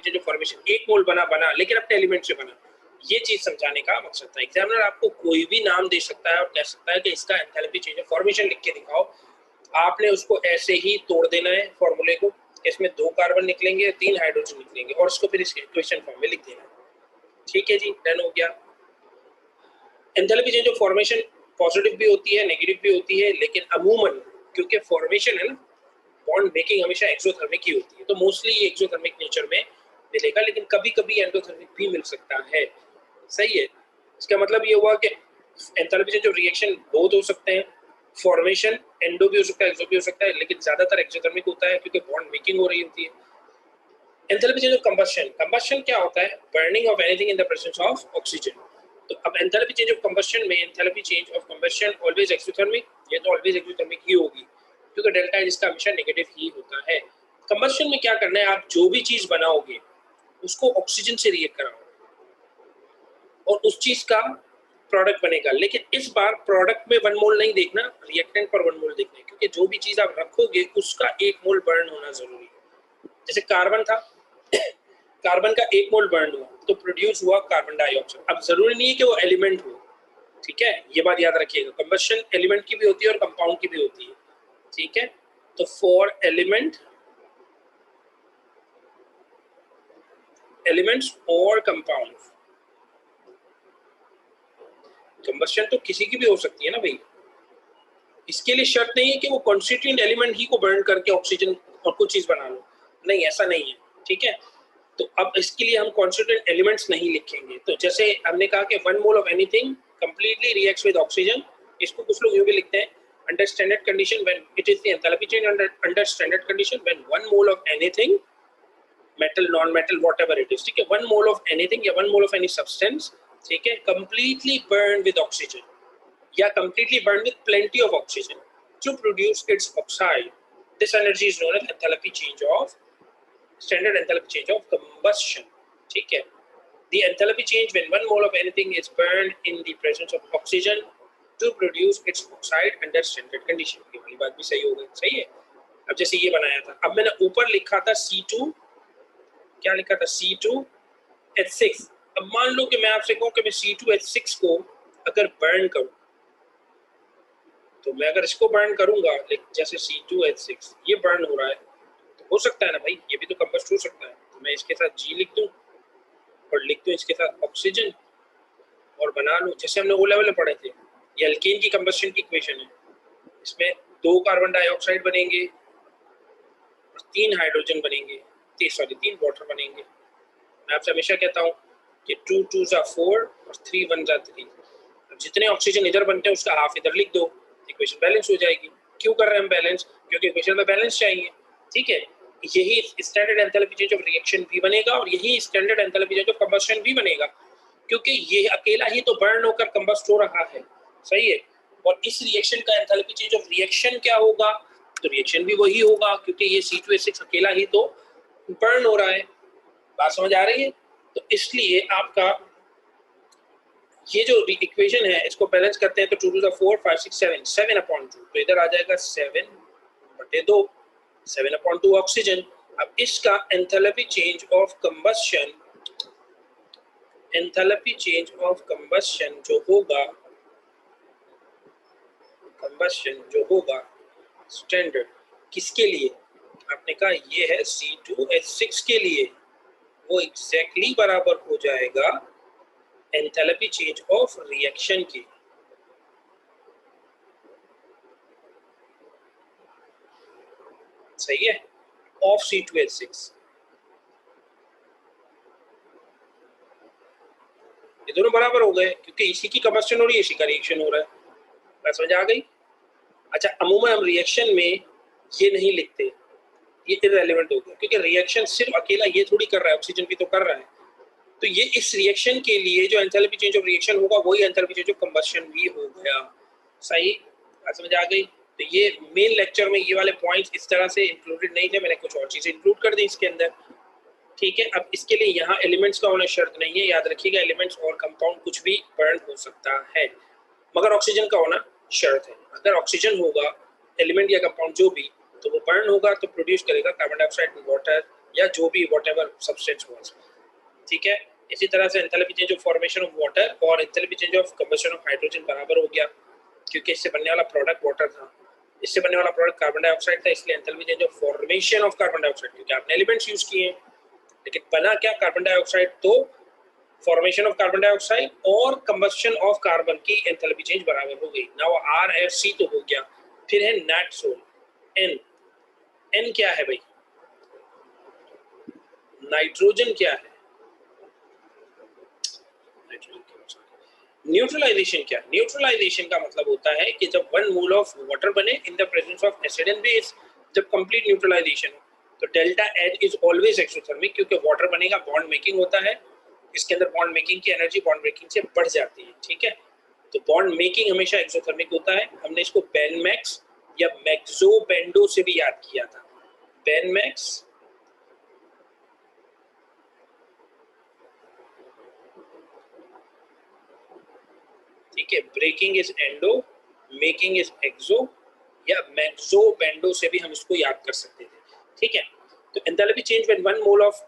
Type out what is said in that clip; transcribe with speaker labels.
Speaker 1: Change of formation, एक मोल बना लेकिन अपने एलिमेंट से बना, ये चीज समझाने का मकसद था। एग्जामिनर आपको कोई भी नाम दे सकता है और कह सकता है कि इसका एंथैल्पी चेंज ऑफ फॉर्मेशन लिख के दिखाओ, आपने उसको ऐसे ही तोड़ देना है फॉर्मूले को, इसमें 2 कार्बन निकलेंगे 3 हाइड्रोजन निकलेंगे और उसको फिर इस इक्वेशन फॉर्म में लिख देना है। ठीक है जी, डन हो गया। Enthalpy change of formation positive भी होती है नेगेटिव भी होती है, लेकिन अमूमन क्योंकि फॉर्मेशन है ना, बॉन्ड मेकिंग हमेशा एक्सोथर्मिक ही होती है, तो मोस्टली ये एक्सोथर्मिक नेचर में मिलेगा, लेकिन कभी कभी एंडोथर्मिक भी मिल सकता है। सही है, इसका मतलब ये हुआ कि एंथैल्पी चेंज ऑफ रिएक्शन बहुत हो सकते हैं, फॉर्मेशन एंडो भी हो सकता है एक्सो भी हो सकता है, लेकिन ज्यादातर एक्सोथर्मिक होता है क्योंकि बॉन्ड मेकिंग हो रही होती है। एंथैल्पी चेंज ऑफ कंबशन क्या होता है? Burning of anything in the presence of oxygen. तो अब एंथैल्पी चेंज ऑफ कंबशन में enthalpy change of combustion always exothermic, ये तो ऑलवेज एक्सोथर्मिक ही होगी क्योंकि डेल्टा एच इसका हमेशा नेगेटिव ही होता है। कंबशन में क्या करना है, आप जो भी चीज बनाओगे उसको ऑक्सीजन से रिएक्ट कराओ और उस चीज का प्रोडक्ट बनेगा, लेकिन इस बार प्रोडक्ट में 1 मोल नहीं देखना, रिएक्टेंट पर 1 मोल देखना है, क्योंकि जो भी चीज आप रखोगे उसका 1 मोल बर्न होना जरूरी है। जैसे कार्बन था कार्बन का 1 मोल बर्न हुआ तो प्रोड्यूस हुआ कार्बन डाइऑक्साइड। अब जरूरी नहीं है कि वो एलिमेंट हो, ठीक है, ये बात याद रखिएगा, कंबशन एलिमेंट की भी होती है और कंपाउंड की भी होती है। ठीक है, तो फॉर एलिमेंट्स और कंपाउंड्स, कंबशन तो किसी की भी हो सकती है ना भाई, इसके लिए शर्त नहीं है कि वो कॉन्स्टिट्यूएंट एलिमेंट ही को बर्न करके ऑक्सीजन और कुछ चीज बना लो, नहीं ऐसा नहीं है। ठीक है, तो अब इसके लिए हम कॉन्स्टिट्यूएंट एलिमेंट्स नहीं लिखेंगे। तो जैसे हमने कहा कि 1 mole of anything completely reacts with oxygen, इसको कुछ लोग यूं भी लिखते हैं under standard condition when it is the enthalpy change under standard condition when 1 mole of anything, metal non metal whatever it is, ठीक है, 1 मोल ऑफ एनीथिंग या 1 मोल ऑफ एनी सब्सटेंस, ठीक है, कंप्लीटली बर्न विद ऑक्सीजन या completely burned with plenty of oxygen to produce its oxide. This energy is known as enthalpy change of standard enthalpy change of combustion. ठीक है, the enthalpy change when 1 mole of anything is burned in the presence of oxygen to produce its oxide under standard condition. ये वाली बात भी सही हो गई, सही है। अब जैसे ये बनाया था, अब मैंने ऊपर लिखा था C2, क्या लिखा था C2H6। अब मान लो कि मैं आपसे कहूँ कि मैं C2H6 को अगर बर्न करूँ, तो मैं अगर इसको बर्न करूंगा जैसे C2H6 ये बर्न हो रहा है, तो हो सकता है ना भाई ये भी तो कंबस्ट हो सकता है, तो मैं इसके साथ G लिख दूं और लिख दूं इसके साथ ऑक्सीजन और बना लूं, जैसे हमने ओ लेवल में पढ़े थे, ये अल्केन की कंबस्शन की इक्वेशन है, इसमें 2 कार्बन डाइऑक्साइड बनेंगे और 3 हाइड्रोजन बनेंगे, 3 वाटर बनेंगे। मैं आपसे हमेशा कहता हूँ कि 2 2 जा 4 और 3 1 जा 3, जितने ऑक्सीजन इधर बनते हैं उसका हाफ इधर लिख दो, इक्वेशन बैलेंस हो जाएगी। क्यों कर रहे हैं हम बैलेंस? क्योंकि इक्वेशन में बैलेंस चाहिए। ठीक है, यही standard enthalpy change of reaction भी बनेगा और यही standard enthalpy change of combustion भी बनेगा, क्योंकि ये अकेला ही तो बर्न होकर कंबस्ट हो रहा है। सही है, और इस रिएक्शन का एंथैल्पी चेंज ऑफ रिएक्शन क्या होगा? तो रिएक्शन भी वही होगा, क्योंकि ये C2H6 अकेला ही तो बर्न हो रहा है। बात समझ आ रही है? तो इसलिए आपका ये जो इक्वेशन है इसको बैलेंस करते हैं तो 2 to the 4 5 6 7 7/2, तो इधर आ जाएगा 7/2, 7/2 ऑक्सीजन। अब इसका enthalpy change of combustion, enthalpy change of combustion जो होगा, कंबस्शन जो होगा स्टैंडर्ड किसके लिए? आपने कहा ये है C2H6 के लिए, वो एग्जैक्टली बराबर हो जाएगा एंथैल्पी चेंज ऑफ रिएक्शन की। सही है, ऑफ C2H6। ये दोनों बराबर हो गए क्योंकि इसी की कंबस्शन हो रही है, इसी का रिएक्शन हो रहा है। बात समझ आ गई? अच्छा, अमूमन हम रिएक्शन में ये नहीं लिखते, ये इररिलेवेंट हो गया, क्योंकि रिएक्शन सिर्फ अकेला ये थोड़ी कर रहा है, ऑक्सीजन भी तो कर रहा है। तो ये इस रिएक्शन के लिए जो एंथैल्पी चेंज ऑफ रिएक्शन होगा वही एंथैल्पी चेंज ऑफ कंबस्शन भी हो गया। सही, बात समझ आ गई? तो ये मेन लेक्चर में ये वाले पॉइंट्स इस तरह से इंक्लूडेड नहीं थे, मैंने कुछ और चीजें इंक्लूड कर दी इसके अंदर। ठीक है, अब इसके लिए यहाँ एलिमेंट्स का होना शर्त नहीं है, याद रखिएगा, एलिमेंट्स और कंपाउंड कुछ भी बर्न हो सकता है, मगर ऑक्सीजन का होना शर्त है। अगर ऑक्सीजन होगा, एलिमेंट या कंपाउंड जो भी, तो वो बर्न होगा तो प्रोड्यूस करेगा कार्बन डाइऑक्साइड, वाटर या जो भी व्हाटएवर सब्सटेंस वाज, ठीक है। इसी तरह से enthalpy change of formation of water और enthalpy change of combustion of hydrogen बराबर हो गया, क्योंकि इससे बनने वाला प्रोडक्ट वाटर था, इससे बनने वाला प्रोडक्ट कार्बन डाइऑक्साइड था, इसलिए enthalpy change of formation of carbon dioxide, क्योंकि आपने एलिमेंट्स यूज किए हैं, लेकिन बना क्या कार्बन डाइऑक्साइड, तो फॉर्मेशन ऑफ कार्बन डाइऑक्साइड और कंबशन ऑफ कार्बन की एंथैल्पी चेंज बराबर हो गई। नाउ आर एफ सी तो हो गया, फिर है नेट सोल एन। एन क्या है भाई? नाइट्रोजन क्या है? न्यूट्रलाइजेशन क्या? न्यूट्रलाइजेशन का मतलब होता है कि जब 1 मोल ऑफ वाटर बने in the presence of acid and base, जब कंप्लीट न्यूट्रलाइजेशन हो, तो delta H is always exothermic, क्योंकि वाटर बनेगा, बॉन्ड मेकिंग होता है, इसके अंदर बॉन्ड मेकिंग की एनर्जी बॉन्ड ब्रेकिंग से बढ़ जाती है, ठीक है। तो बॉन्ड मेकिंग हमेशा एक्सोथर्मिक होता है। हमने इसको बेनमैक्स या मैक्सोबेंडो से भी याद किया था। बेनमैक्स ठीक है, breaking is endo, making is exo, या मैक्सोबेंडो से भी हम इसको याद कर सकते थे, ठीक है। तो enthalpy change when 1 mole of